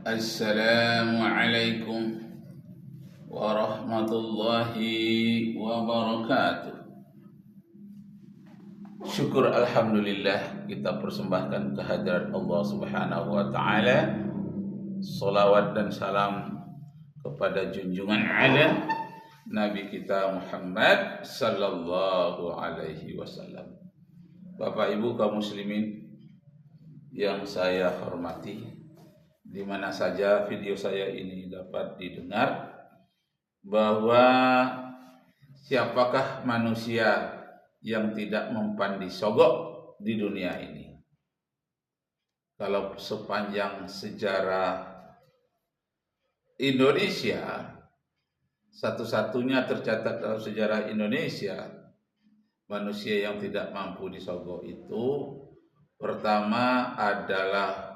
Assalamualaikum warahmatullahi wabarakatuh. Syukur alhamdulillah kita persembahkan kehadirat Allah Subhanahu wa taala. Salawat dan salam kepada junjungan alam Nabi kita Muhammad sallallahu alaihi wasallam. Bapak Ibu kaum muslimin yang saya hormati, di mana saja video saya ini dapat didengar, bahwa siapakah manusia yang tidak mempan disogok di dunia ini? Kalau sepanjang sejarah Indonesia, satu-satunya tercatat dalam sejarah Indonesia, manusia yang tidak mampu disogok itu pertama adalah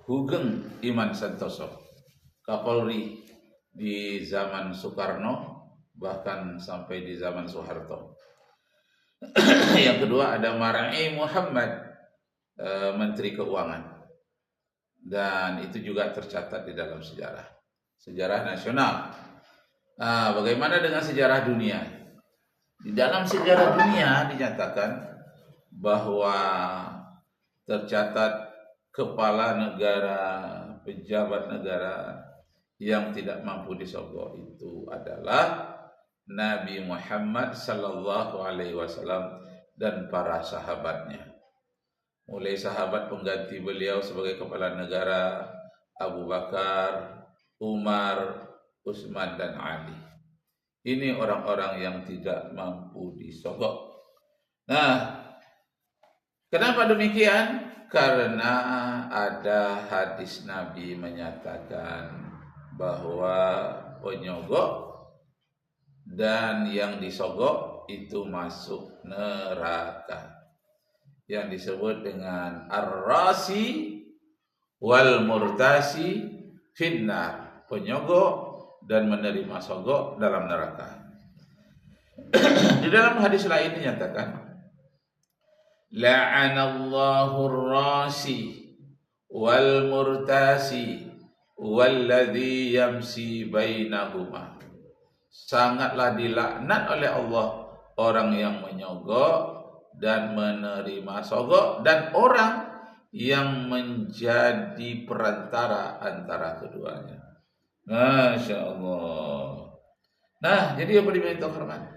Hugeng Iman Santoso, Kapolri di zaman Soekarno, bahkan sampai di zaman Soeharto. Yang kedua ada Marai Muhammad, Menteri Keuangan, dan itu juga tercatat di dalam sejarah nasional. Bagaimana dengan sejarah dunia? Di dalam sejarah dunia dinyatakan bahwa tercatat kepala negara, pejabat negara yang tidak mampu disogok itu adalah Nabi Muhammad sallallahu alaihi wasallam dan para sahabatnya. Mulai sahabat pengganti beliau sebagai kepala negara, Abu Bakar, Umar, Utsman dan Ali. Ini orang-orang yang tidak mampu disogok. Nah, kenapa demikian? Karena ada hadis Nabi menyatakan bahwa penyogok dan yang disogok itu masuk neraka, yang disebut dengan ar-rasi wal murtasi finnar, penyogok dan menerima sogok dalam neraka. Di dalam hadis lain dinyatakan, la'anallahu ar-rasi wal murtasi walladhi yamsi bainahuma. Sangatlah dilaknat oleh Allah orang yang menyogok dan menerima sogok, dan orang yang menjadi perantara antara keduanya. Masya Allah. Nah, jadi apa diminta hormat?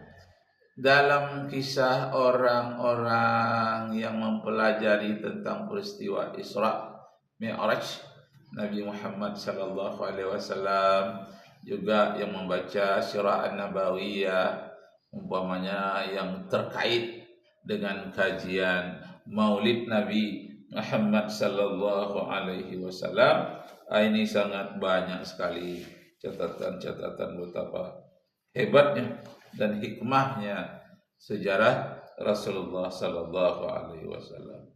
Dalam kisah orang-orang yang mempelajari tentang peristiwa Isra Mi'raj, Nabi Muhammad sallallahu alaihi wasallam, juga yang membaca Sirah An-Nabawiyah, umpamanya yang terkait dengan kajian Maulid Nabi Muhammad sallallahu alaihi wasallam, ini sangat banyak sekali catatan-catatan betapa hebatnya dan hikmahnya sejarah Rasulullah sallallahu alaihi wasallam.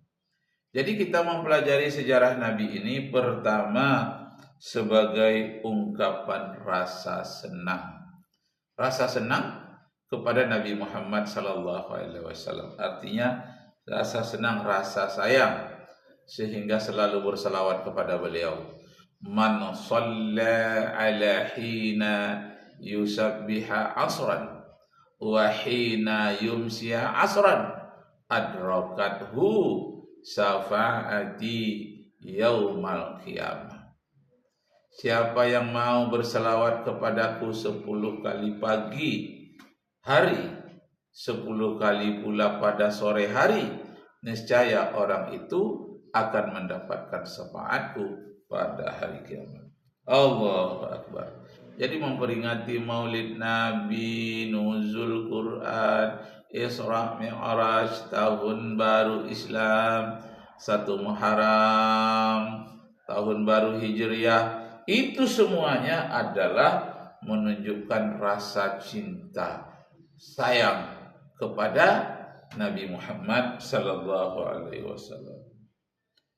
Jadi kita mempelajari sejarah Nabi ini pertama sebagai ungkapan rasa senang. Rasa senang kepada Nabi Muhammad sallallahu alaihi wasallam. Artinya rasa senang, rasa sayang, sehingga selalu berselawat kepada beliau. Man shalla ala hina yusabbiha asran wa hina yumsiya asran adrakathu syafaati yaumal qiyamah. Siapa yang mau berselawat kepadaku 10 kali pagi hari, 10 kali pula pada sore hari, niscaya orang itu akan mendapatkan syafaatku pada hari kiamat. Allahu Akbar. Jadi memperingati Maulid Nabi, nuzul Quran, Isra Mi'raj, tahun baru Islam, 1 Muharram, tahun baru Hijriah, itu semuanya adalah menunjukkan rasa cinta, sayang kepada Nabi Muhammad sallallahu alaihi wasallam.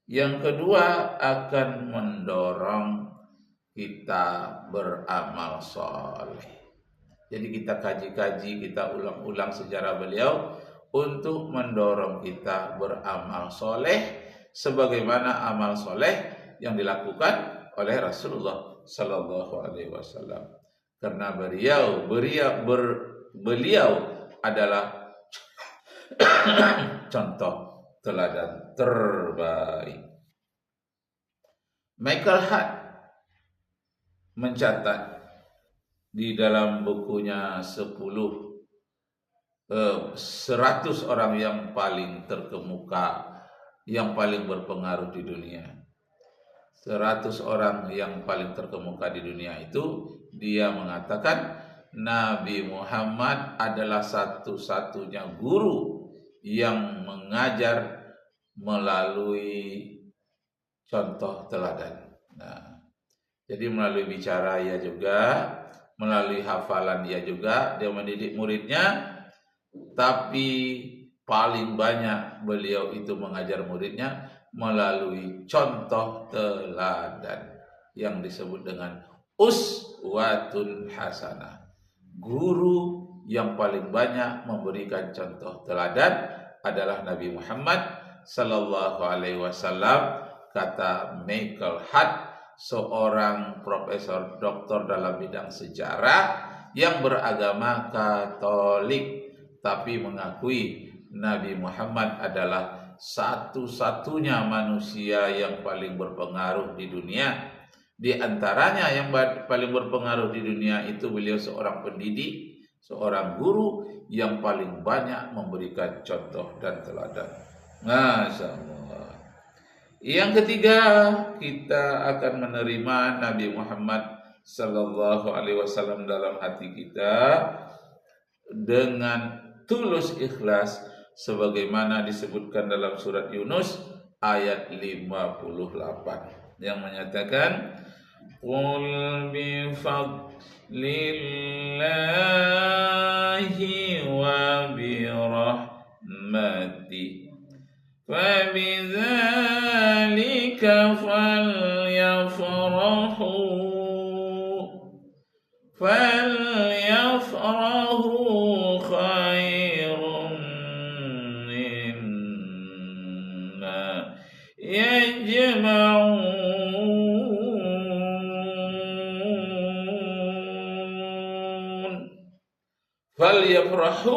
Yang kedua akan mendorong kita beramal soleh. Jadi kita kaji-kaji, kita ulang-ulang sejarah beliau untuk mendorong kita beramal soleh, sebagaimana amal soleh yang dilakukan oleh Rasulullah sallallahu alaihi wasallam. Karena beliau adalah contoh teladan terbaik. Michael Hart mencatat di dalam bukunya 100 orang yang paling terkemuka, yang paling berpengaruh di dunia. 100 orang yang paling terkemuka di dunia itu, dia mengatakan Nabi Muhammad adalah satu-satunya guru yang mengajar melalui contoh teladan. Nah, jadi melalui bicara ia juga, melalui hafalan ia juga, dia mendidik muridnya. Tapi paling banyak beliau itu mengajar muridnya melalui contoh teladan yang disebut dengan uswatun hasanah. Guru yang paling banyak memberikan contoh teladan adalah Nabi Muhammad sallallahu alaihi wasallam, kata Michael Hart, seorang profesor doktor dalam bidang sejarah yang beragama Katolik, tapi mengakui Nabi Muhammad adalah satu-satunya manusia yang paling berpengaruh di dunia. Di antaranya yang paling berpengaruh di dunia itu beliau seorang pendidik, seorang guru yang paling banyak memberikan contoh dan teladan. Masya Allah. Yang ketiga, kita akan menerima Nabi Muhammad sallallahu alaihi wasallam dalam hati kita dengan tulus ikhlas sebagaimana disebutkan dalam surat Yunus ayat 58 yang menyatakan qul bi fadlillahi wa bi rahmati fa bidzalika falyafrahu khairum mimma yajma'un. Falyafrahu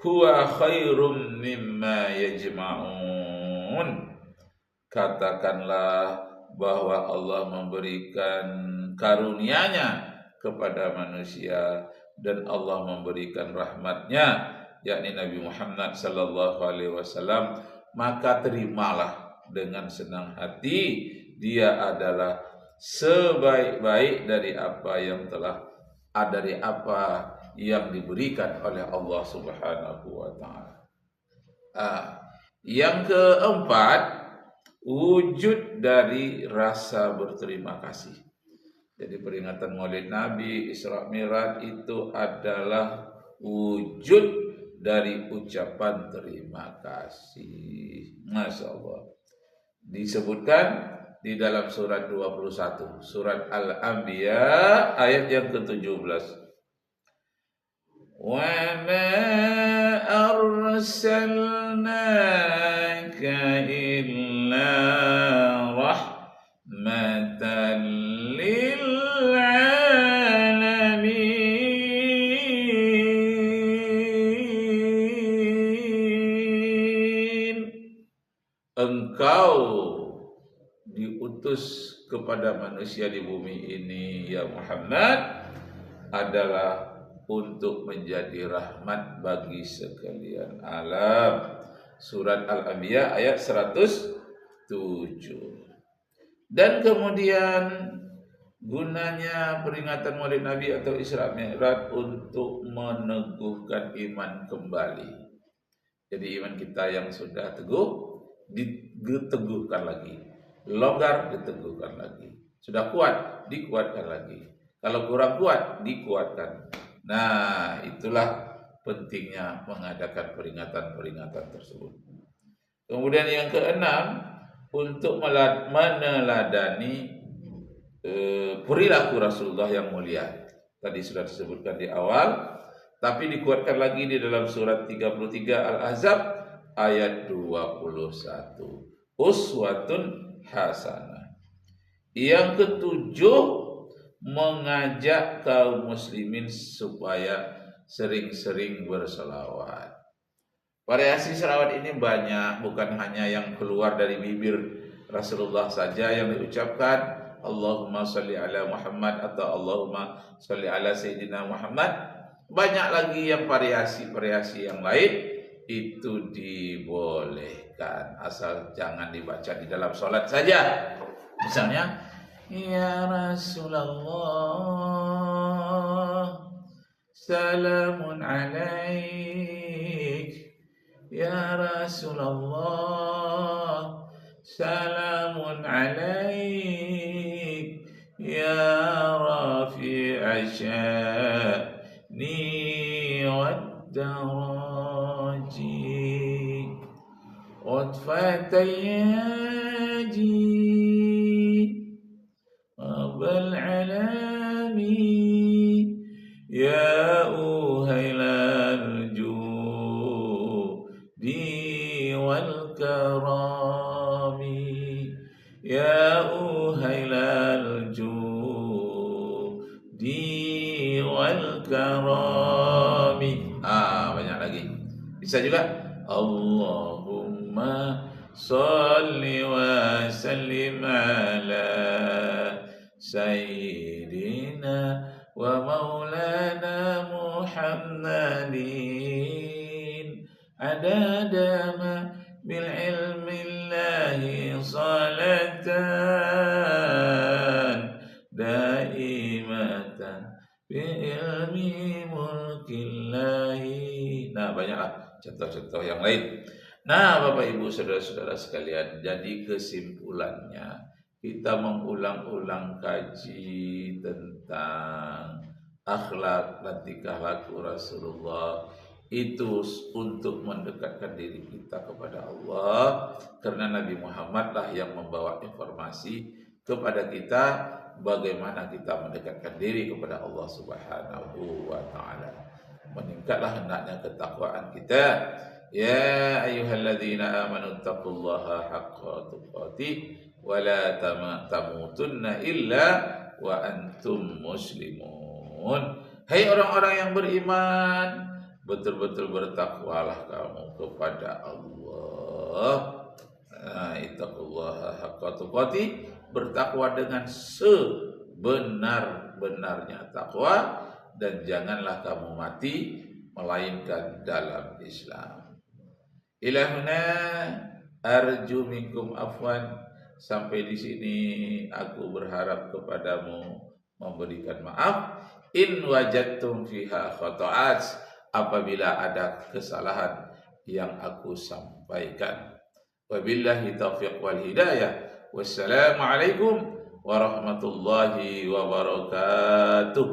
huwa khairum mimma yajma'un. Katakanlah bahwa Allah memberikan karunia-Nya kepada manusia dan Allah memberikan rahmat-Nya, yakni Nabi Muhammad sallallahu alaihi wasallam, maka terimalah dengan senang hati. Dia adalah sebaik-baik dari apa yang diberikan oleh Allah Subhanahu wa taala. Yang keempat, wujud dari rasa berterima kasih. Jadi peringatan Maulid Nabi, Isra Mi'raj itu adalah wujud dari ucapan terima kasih. Masya Allah. Disebutkan di dalam surat 21, surat Al-Anbiya ayat yang ke-17. Wa ma arsalnaka illa rahmatan lil alamin. Engkau diutus kepada manusia di bumi ini ya Muhammad adalah untuk menjadi rahmat bagi sekalian alam. Surat Al-Anbiya ayat 107. Dan kemudian gunanya peringatan Maulid Nabi atau Isra Mi'raj untuk meneguhkan iman kembali. Jadi iman kita yang sudah teguh diteguhkan lagi, longgar diteguhkan lagi, sudah kuat dikuatkan lagi, kalau kurang kuat dikuatkan. Nah, itulah pentingnya mengadakan peringatan-peringatan tersebut. Kemudian yang keenam, untuk meneladani perilaku Rasulullah yang mulia. Tadi sudah disebutkan di awal, tapi dikuatkan lagi di dalam surat 33 Al-Ahzab ayat 21. Uswatun hasanah. Yang ketujuh, mengajak kaum muslimin supaya sering-sering berselawat. Variasi selawat ini banyak, bukan hanya yang keluar dari bibir Rasulullah saja yang diucapkan, Allahumma sholli ala Muhammad atau Allahumma sholli ala Sayyidina Muhammad. Banyak lagi yang variasi-variasi yang lain itu dibolehkan, asal jangan dibaca di dalam sholat saja. Misalnya, ya Rasulullah, salamun alaik. Ya Rasulullah, salamun alaik. Ya rafi'a sya'ni wad-daraji watfatayyaji بالعالمين يا أهل الجود والكرام يا أهل الجود والكرام. Banyak lagi. Bisa juga Allahumma sholli wa sallim ala Sayyidina wa maulana Muhammadin adada ma bil ilmillahi salatan daimatan bi ilmi mulkillahi. Nah, banyaklah contoh-contoh yang lain. Nah, Bapak Ibu saudara-saudara sekalian, jadi kesimpulannya kita mengulang-ulang kaji tentang akhlak dan tingkah laku Rasulullah itu untuk mendekatkan diri kita kepada Allah, karena Nabi Muhammad lah yang membawa informasi kepada kita bagaimana kita mendekatkan diri kepada Allah Subhanahu wa taala. Meningkatlah hendaknya ketakwaan kita. Ya ayyuhalladzina amanu taqullaha haqqa tuqatih wa la tamutunna illa wa antum muslimun. Hai orang-orang yang beriman, betul-betul bertakwalah kamu kepada Allah. Ittaqullaha haqqa tuqatih, bertakwa dengan sebenar-benarnya takwa, dan janganlah kamu mati melainkan dalam Islam. Ilahuna arju minkum afwan. Sampai di sini aku berharap kepadamu memberikan maaf. In wajadtum fiha khata'at, apabila ada kesalahan yang aku sampaikan. Wabillahi taufiq wal hidayah. Wassalamualaikum warahmatullahi wabarakatuh.